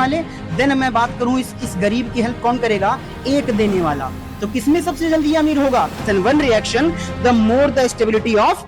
वाले, देन मैं बात करूं इस गरीब की हेल्प कौन करेगा, एक देने वाला। तो किसमें सबसे जल्दी अमीर होगा, SN1 reaction, the more the stability of.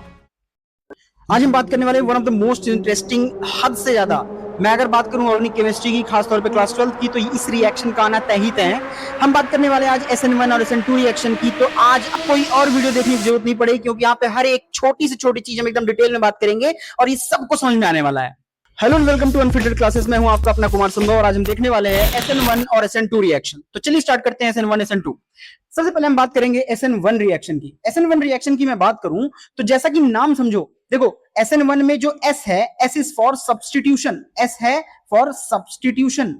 आज हम बात करने वाले one of the most interesting, हद से ज्यादा, मैं अगर बात करूं ऑर्गेनिक केमिस्ट्री की, खासतौर पे क्लास 12 की, तो इस रिएक्शन का आना तय ही तय है। हम बात करने वाले आज SN1 और SN2 रिएक्शन की। तो आज कोई और वीडियो देखने की जरूरत नहीं पड़ेगी, क्योंकि यहाँ पे हर एक छोटी से छोटी चीज हम एकदम डिटेल में बात करेंगे और ये सबको समझ में आने वाला है। Hello and welcome to unfiltered classes. मैं हूं आपका अपना कुमार संभव और आज हम देखने वाले हैं SN1 और SN2 रिएक्शन। तो चलिए स्टार्ट करते हैं SN1 SN2। सबसे पहले हम बात करेंगे SN1 रिएक्शन की। SN1 रिएक्शन की मैं बात करूं तो जैसा कि नाम समझो, देखो SN1 में जो S है, S is for substitution, S है फॉर सब्स्टिट्यूशन।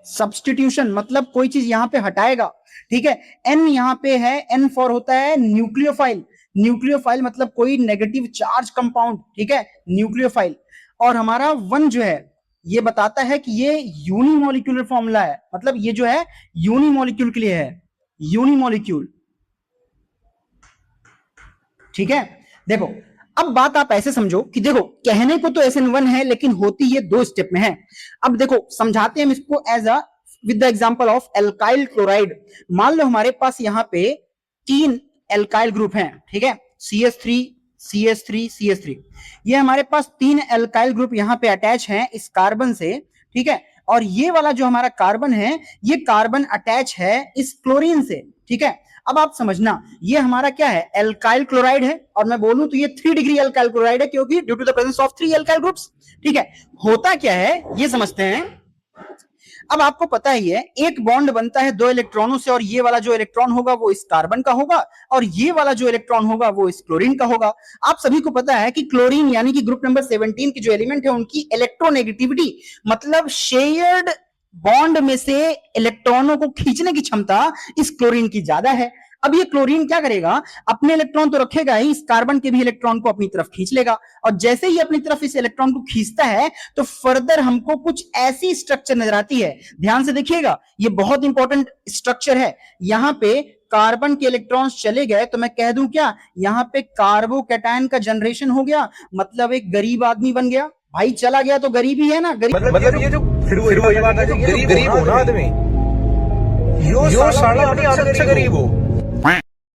सब्स्टिट्यूशन मतलब कोई चीज यहां पे हटाएगा, ठीक है। N यहां पे है, N फॉर होता है न्यूक्लियोफाइल। न्यूक्लियोफाइल मतलब कोई नेगेटिव चार्ज कंपाउंड, ठीक है, न्यूक्लियोफाइल। और हमारा 1 जो है ये बताता है कि ये यूनिमोलिक्यूलर फॉर्मूला है, मतलब ये जो है यूनिमोलिक्यूल के लिए है, यूनिमोलिक्यूल, ठीक है। देखो अब बात आप ऐसे समझो कि देखो कहने को तो SN1 है, लेकिन होती ये 2 स्टेप में है। अब देखो समझाते हैं हम इसको as a with the example of alkyl chloride. मान लो हमारे पास यहाँ पे 3 एल्काइल ग्रुप हैं, ठीक है, CH3 CH3 CH3। ये हमारे पास 3 एल्काइल ग्रुप यहाँ पे अटैच हैं इस कार्बन से, ठीक है। और ये वाला जो हमारा कार्बन है, ये कार्बन अटैच है इस क्लोरीन से, ठीक है। अब आप समझना ये हमारा क्या है, एल्काइल क्लोराइड है। और मैं बोलूं तो ये 3 डिग्री एल्काइल क्लोराइड है, क्योंकि due to the presence of 3 alkyl groups, ठीक है। होता क्या है ये समझते हैं। अब आपको पता ही है एक बॉन्ड बनता है 2 इलेक्ट्रॉनों से, और ये वाला जो इलेक्ट्रॉन होगा वो इस कार्बन का होगा, और ये वाला जो इलेक्ट्रॉन होगा वो इस क्लोरीन का होगा। आप सभी को पता है कि क्लोरीन यानी कि ग्रुप नंबर 17 की जो एलिमेंट है उनकी इलेक्ट्रोनेगेटिविटी, मतलब शेयर्ड बॉन्ड में से इलेक्ट्रॉनों को खींचने की क्षमता इस क्लोरीन की ज्यादा है। अब ये क्लोरीन क्या करेगा, अपने इलेक्ट्रॉन तो रखेगा ही, इस कार्बन के भी इलेक्ट्रॉन को अपनी तरफ खींच लेगा। और जैसे ही अपनी तरफ इस इलेक्ट्रॉन को खींचता है तो फर्दर हमको कुछ ऐसी स्ट्रक्चर नजर आती है। ध्यान से देखिएगा, ये बहुत इंपॉर्टेंट स्ट्रक्चर है। यहां पे कार्बन के इलेक्ट्रॉन्स चले गए तो मैं कह दूं क्या, यहां पे कार्बोकैटायन का जनरेशन हो गया, मतलब एक गरीब आदमी बन गया। भाई चला गया तो गरीब ही है ना, गरीब मतलब ये जो फिर वही बात है, जो गरीब हो ना आदमी, यो साला अपनी आदत से गरीब हो।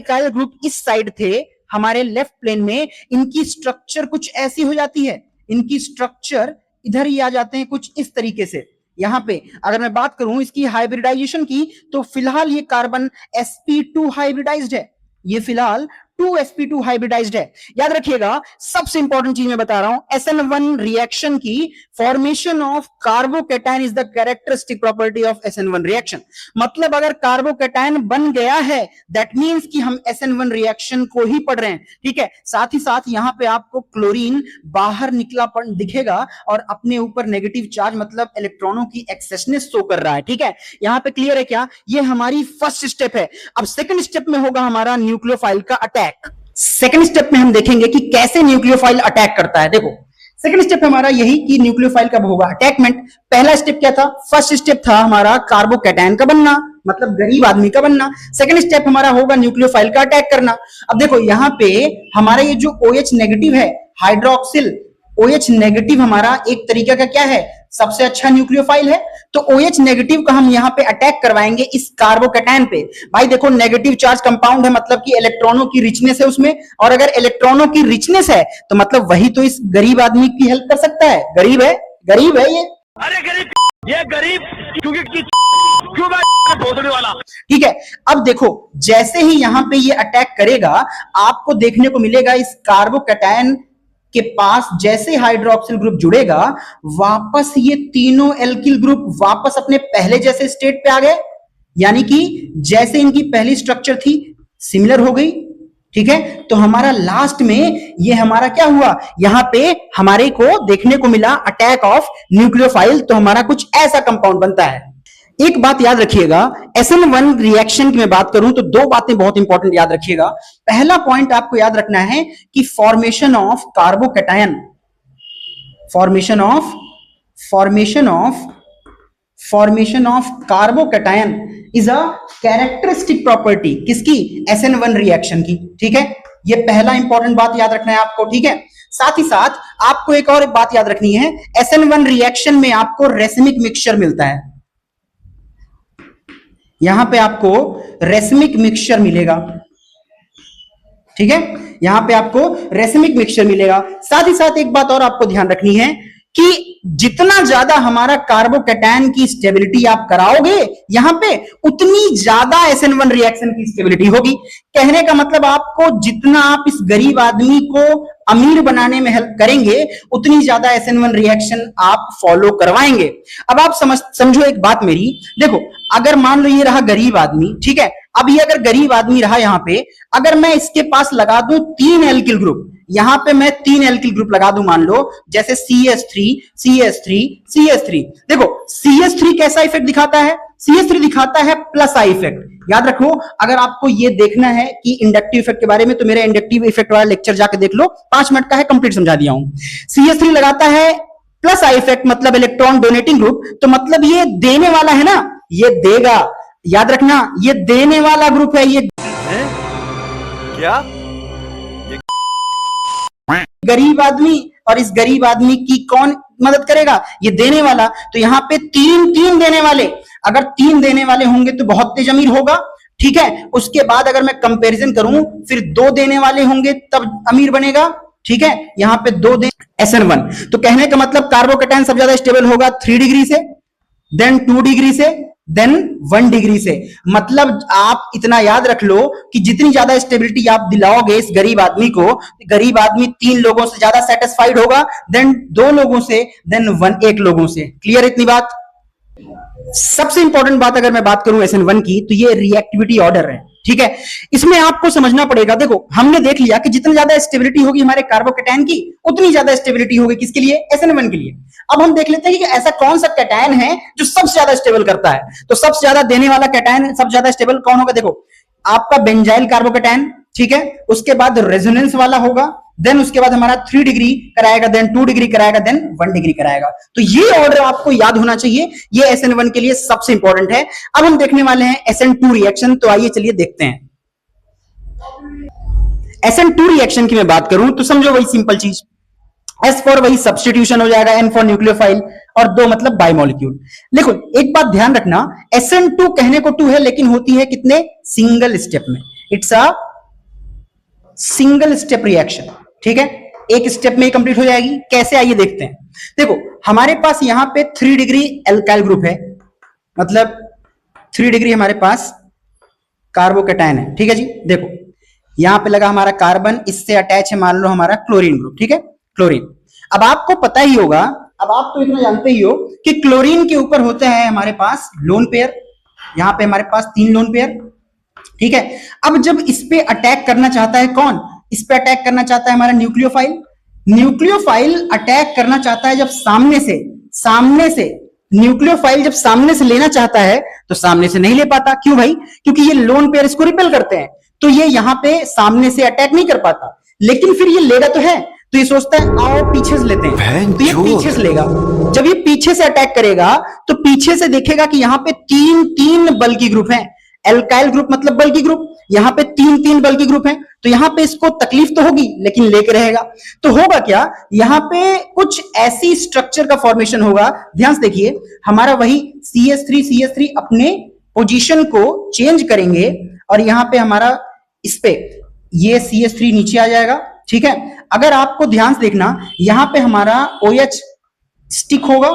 एल्काइल ग्रुप इस साइड थे हमारे लेफ्ट प्लेन में, इनकी स्ट्रक्चर कुछ ऐसी हो जाती है, इनकी स्ट्रक्चर इधर ही आ जाते हैं कुछ इस तरीके से। यहां पे अगर मैं बात करूं इसकी हाइब्रिडाइजेशन की, तो फिलहाल ये कार्बन sp2 हाइब्रिडाइज्ड है, ये फिलहाल 2sp2 हाइब्रिडाइज्ड है। याद रखिएगा सबसे इंपॉर्टेंट चीज मैं बता रहा हूं, SN1 रिएक्शन की formation of carbocation is the characteristic property of SN1 reaction. मतलब अगर कार्बोकैटायन बन गया है दैट मींस कि हम SN1 रिएक्शन को ही पढ़ रहे हैं, ठीक है। साथ ही साथ यहां पे आपको क्लोरीन बाहर निकला दिखेगा और अपने ऊपर नेगेटिव चार्ज मतलब इलेक्ट्रॉनों की एक्सेसनेस शो कर रहा है, ठीक है। यहां पे क्लियर है क्या, ये हमारी फर्स्ट स्टेप है। अब सेकंड स्टेप में होगा हमारा न्यूक्लियोफाइल का अटैक। सेकंड स्टेप में हम देखेंगे कि कैसे न्यूक्लियोफाइल अटैक करता है। देखो सेकंड स्टेप हमारा यही कि न्यूक्लियोफाइल कब होगा अटैकमेंट। पहला स्टेप क्या था, फर्स्ट स्टेप था हमारा कार्बोकैटायन का बनना, मतलब गरीब आदमी का बनना। सेकंड स्टेप हमारा होगा न्यूक्लियोफाइल का अटैक करना। अब देखो यहां पे हमारा ये जो OH नेगेटिव है, हाइड्रोक्सिल OH नेगेटिव हमारा एक तरीका का क्या है, सबसे अच्छा न्यूक्लियोफाइल है। तो OH नेगेटिव का हम यहां पे अटैक करवाएंगे इस कार्बोकैटायन पे। भाई देखो नेगेटिव चार्ज कंपाउंड है, मतलब कि इलेक्ट्रॉनों की रिचनेस है उसमें, और अगर इलेक्ट्रॉनों की रिचनेस है तो मतलब वही तो इस गरीब आदमी की हेल्प कर सकता है। गरीब है ये। अरे गरीब, ये गरीब क्योंकि क्यों भोसड़ी वाला, ठीक है। अब देखो जैसे ही यहां पे ये अटैक करेगा, आपको देखने को मिलेगा इस कार्बोकैटायन के पास जैसे हाइड्रोक्सिल ग्रुप जुड़ेगा, वापस ये तीनों एल्किल ग्रुप वापस अपने पहले जैसे स्टेट पे आ गए, यानी कि जैसे इनकी पहली स्ट्रक्चर थी सिमिलर हो गई, ठीक है। तो हमारा लास्ट में ये हमारा क्या हुआ, यहां पे हमारे को देखने को मिला अटैक ऑफ न्यूक्लियोफाइल। तो हमारा कुछ ऐसा कंपाउंड बनता है। एक बात याद रखिएगा, SN1 रिएक्शन की मैं बात करूं तो 2 बातें बहुत इंपॉर्टेंट याद रखिएगा। पहला पॉइंट आपको याद रखना है कि formation of carbocation, formation of carbocation is a characteristic property किसकी, SN1 रिएक्शन की, ठीक है। ये पहला इंपॉर्टेंट बात याद रखना है आपको, ठीक है। साथ ही साथ आपको एक और बात याद रखनी है, SN1 रिएक्शन में आपको रेसिमिक मिक्सचर मिलता है। यहां पे आपको रेसिमिक मिक्सचर मिलेगा, ठीक है, यहां पे आपको रेसिमिक मिक्सचर मिलेगा। साथ ही साथ एक बात और आपको ध्यान रखनी है कि जितना ज्यादा हमारा कार्बोकैटायन की स्टेबिलिटी आप कराओगे यहां पे, उतनी ज्यादा SN1 रिएक्शन की स्टेबिलिटी होगी। कहने का मतलब आपको जितना आप इस गरीब आदमी को अमीर बनाने में हेल्प करेंगे, उतनी ज्यादा SN1 रिएक्शन आप फॉलो करवाएंगे। अब आप समझो एक बात मेरी, देखो अगर मान लो ये रहा गरीब आदमी, ठीक है, अब ये अगर गरीब आदमी रहा यहां पे, अगर मैं इसके पास लगा दूं 3 एल्किल ग्रुप, यहां पे मैं 3 एल्किल ग्रुप लगा दूं, मान लो जैसे CH3 CH3 CH3, देखो CH3 कैसा इफेक्ट दिखाता है, CH3 दिखाता है प्लस आई इफेक्ट। याद रखो, अगर आपको ये देखना है कि इंडक्टिव इफेक्ट के बारे में, तो मेरा इंडक्टिव इफेक्ट वाला लेक्चर जाके देख लो, 5 मिनट का है, कंप्लीट समझा दिया हूं। CH3 लगाता है प्लस आई इफेक्ट, मतलब इलेक्ट्रॉन डोनेटिंग ग्रुप, तो मतलब ये देने वाला है ना, ये देगा। याद रखना, ये देने वाला ग्रुप है। ये क्या गरीब आदमी, और इस गरीब आदमी की कौन मदद करेगा, ये देने वाला। तो यहां पे 3 देने वाले, अगर 3 देने वाले होंगे तो बहुत तेज अमीर होगा, ठीक है। उसके बाद अगर मैं कंपैरिजन करूं, फिर 2 देने वाले होंगे तब अमीर बनेगा, ठीक है। यहां पे 2 दे SN1, तो कहने का मतलब कार्बोकैटायन सबसे ज्यादा स्टेबल होगा 3 डिग्री से, देन 2 डिग्री से, देन 1 डिग्री से। मतलब आप इतना याद रख लो कि जितनी ज्यादा स्टेबिलिटी आप दिलाओगे इस गरीब आदमी को, गरीब आदमी 3 लोगों से ज्यादा सेटिस्फाइड होगा, देन 2 लोगों से, देन 1 लोगों से। क्लियर इतनी बात? सबसे इंपॉर्टेंट बात अगर मैं बात करूं SN1 की, तो ये रिएक्टिविटी ऑर्डर है, ठीक है। इसमें आपको समझना पड़ेगा, देखो हमने देख लिया कि जितनी ज्यादा स्टेबिलिटी होगी हमारे कार्बोकैटायन की, उतनी ज्यादा स्टेबिलिटी होगी किसके लिए, SN1 के लिए। अब हम देख लेते हैं कि ऐसा कौन सा कैटायन है जो सबसे ज्यादा स्टेबल करता है। तो सबसे ज्यादा देने वाला कैटायन, सबसे ज्यादा स्टेबल कौन होगा, देखो आपका बेंजाइल कार्बोकैटायन, ठीक है। उसके बाद रेजोनेंस वाला होगा, देन उसके बाद हमारा 3 डिग्री कराएगा, देन 2 डिग्री कराएगा, देन 1 डिग्री कराएगा। तो ये ऑर्डर आपको याद होना चाहिए, ये SN1 के लिए सबसे इंपॉर्टेंट है। अब हम देखने वाले हैं SN2 रिएक्शन, तो आइए चलिए देखते हैं। SN2 रिएक्शन की मैं बात करूं तो समझो वही सिंपल चीज, S फॉर वही सब्स्टिट्यूशन हो जाएगा, N फॉर न्यूक्लियोफाइल, और 2 मतलब बाइमोलिक्यूल। देखो एक बात ध्यान रखना, SN2 कहने को 2 है, लेकिन होती है कितने, सिंगल स्टेप में। It's a single step reaction, ठीक है, एक स्टेप में ही कंप्लीट हो जाएगी। कैसे, आइए देखते हैं। देखो हमारे पास यहां पे 3 डिग्री एल्काइल ग्रुप है, मतलब 3 डिग्री हमारे पास कार्बोकैटायन है, ठीक है जी। देखो यहां पे लगा हमारा कार्बन, इससे अटैच है मान लो हमारा क्लोरीन ग्रुप, ठीक है, क्लोरीन। अब आपको पता ही होगा, अब आप तो इतना जानते ही हो कि क्लोरीन के ऊपर होता है हमारे पास लोन पेयर, यहां पे हमारे पास 3 लोन पेयर, ठीक है। अब जब इस पे अटैक करना चाहता है कौन, इस पे अटैक करना चाहता है हमारा न्यूक्लियोफाइल। न्यूक्लियोफाइल अटैक करना चाहता है जब सामने से न्यूक्लियोफाइल जब सामने से लेना चाहता है तो सामने से नहीं ले पाता। क्यों भाई, क्योंकि ये लोन पेयर इसको रिपेल करते हैं, तो ये यहां पे सामने से अटैक नहीं कर पाता। लेकिन फिर ये लेगा तो है, तो ये सोचता है आओ पीछे से लेते हैं, तो ये पीछे से लेगा। जब ये पीछे से अटैक करेगा तो पीछे से देखेगा कि यहां पे 3 बल्की ग्रुप हैं, एल्काइल ग्रुप मतलब बल्की ग्रुप, यहां पे 3 बल्की ग्रुप हैं, तो यहां पे इसको तकलीफ तो होगी लेकिन लेके रहेगा। तो होगा क्या, यहां पे कुछ ऐसी स्ट्रक्चर का फॉर्मेशन होगा, ध्यान से देखिए, हमारा वही CH3 अपने पोजीशन को चेंज करेंगे, और यहां पे हमारा इस पे ये CH3 नीचे आ जाएगा, ठीक है। अगर आपको ध्यान से देखना, यहां पे हमारा OH स्टिक होगा,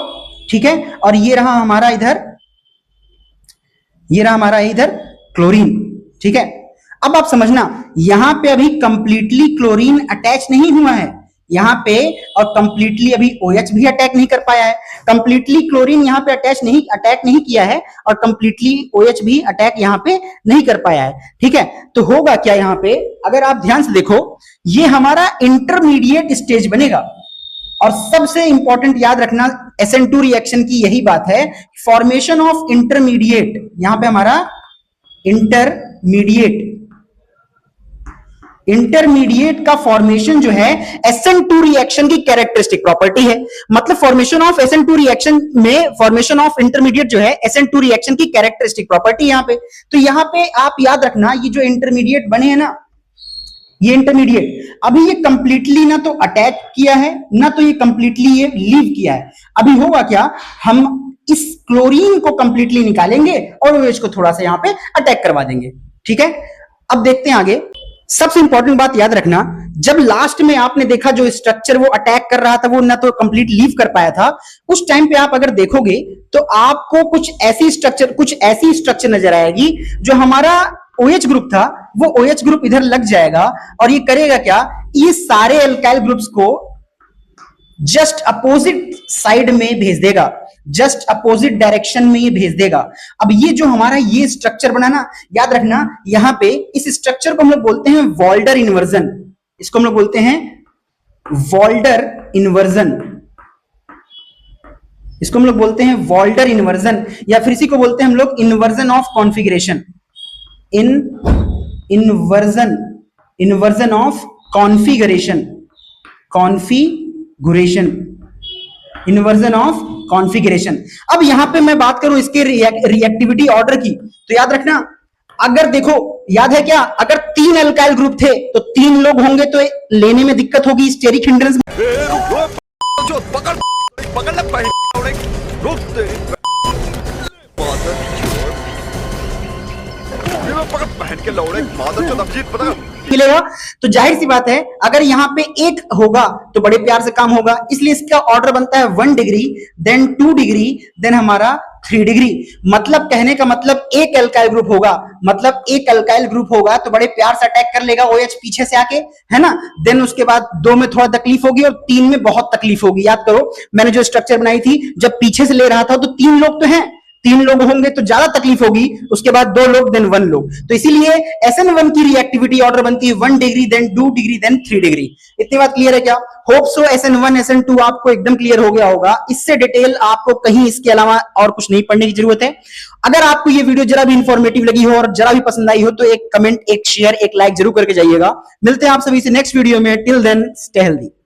ठीक है, और ये रहा हमारा इधर क्लोरीन, ठीक है। अब आप समझना, यहां पे अभी कंप्लीटली क्लोरीन अटैच नहीं हुआ है यहां पे, और कंप्लीटली अभी OH भी अटैक नहीं कर पाया है। कंप्लीटली क्लोरीन यहां पे अटैक नहीं किया है, और कंप्लीटली OH भी अटैक यहां पे नहीं कर पाया है, ठीक है। तो होगा क्या यहां पे, अगर आप ध्यान से देखो, ये हमारा इंटरमीडिएट स्टेज बनेगा। और सबसे इंपॉर्टेंट याद रखना SN2 रिएक्शन की यही बात है, फॉर्मेशन ऑफ इंटरमीडिएट, यहां पे हमारा इंटरमीडिएट का फॉर्मेशन जो है SN2 रिएक्शन की कैरेक्टरिस्टिक प्रॉपर्टी है। मतलब फॉर्मेशन ऑफ SN2 रिएक्शन में फॉर्मेशन ऑफ इंटरमीडिएट जो है SN2 रिएक्शन की कैरेक्टरिस्टिक प्रॉपर्टी यहां पे। तो यहां पे आप याद रखना, ये जो इंटरमीडिएट बने हैं ना, ये इंटरमीडिएट। अभी ये कंप्लीटली ना तो अटैच किया है ना तो ये कंप्लीटली ये लीव किया है। अभी होगा क्या, हम इस क्लोरीन को कंप्लीटली निकालेंगे और OH को थोड़ा सा यहां पे अटैक करवा देंगे। ठीक है, अब देखते हैं आगे। सबसे इंपॉर्टेंट बात याद रखना, जब लास्ट में आपने देखा जो स्ट्रक्चर वो अटैक कर रहा था वो ना तो कंप्लीट लीव कर पाया था, उस टाइम पे आप अगर देखोगे तो आपको कुछ ऐसी स्ट्रक्चर नजर आएगी जो हमारा OH ग्रुप था वो OH ग्रुप इधर लग जाएगा और ये करेगा क्या, ये सारे अल्काइल ग्रुप्स को जस्ट अपोजिट साइड में भेज देगा, जस्ट अपोजिट डायरेक्शन में ये भेज देगा। अब ये जो हमारा ये स्ट्रक्चर बना ना, याद रखना यहां पे इस स्ट्रक्चर को हम लोग बोलते हैं वॉल्डर इन्वर्जन। इसको हम लोग बोलते हैं वॉल्डर इन्वर्जन, इसको हम लोग बोलते हैं वॉल्डर इन्वर्जन, या फिर इसी को बोलते हैं हम लोग inversion of configuration, inversion of configuration, inversion of configuration. अब यहां पे मैं बात करूं इसके रिएक्टिविटी ऑर्डर की, तो याद रखना, अगर देखो याद है क्या, अगर 3 अल्काइल ग्रुप थे तो 3 लोग होंगे तो लेने में दिक्कत होगी, स्टेरिक हिंड्रेंस। मिलेगा तो जाहिर सी बात है अगर यहां पे एक होगा तो बड़े प्यार से काम होगा, इसलिए इसका ऑर्डर बनता है 1 डिग्री, देन 2 डिग्री, देन हमारा 3 डिग्री। मतलब कहने का मतलब एक अल्काइल ग्रुप होगा, मतलब एक अल्काइल ग्रुप होगा तो बड़े प्यार से अटैक कर लेगा OH पीछे से आके, है ना। देन उसके बाद 2 में थोड़ा तकलीफ होगी और 3 में बहुत तकलीफ होगी। याद करो मैंने जो स्ट्रक्चर बनाई थी, जब पीछे से ले रहा था तो 3 लोग तो हैं, 3 लोग होंगे तो ज्यादा तकलीफ होगी, उसके बाद 2 लोग देन 1 लोग, तो इसीलिए SN1 की रिएक्टिविटी ऑर्डर बनती है 1 degree, then 2 degree, then 3 degree. इतनी बात क्लियर है क्या? होप सो SN1 SN2 आपको एकदम क्लियर हो गया होगा। इससे डिटेल आपको कहीं इसके अलावा और कुछ नहीं पढ़ने की जरूरत है। अगर आपको ये वीडियो जरा भी इंफॉर्मेटिव लगी हो और जरा भी पसंद आई हो तो एक कमेंट, एक शेयर, एक लाइक जरूर करके जाइएगा। मिलते हैं आप सभी से नेक्स्ट वीडियो में। Till then stay healthy.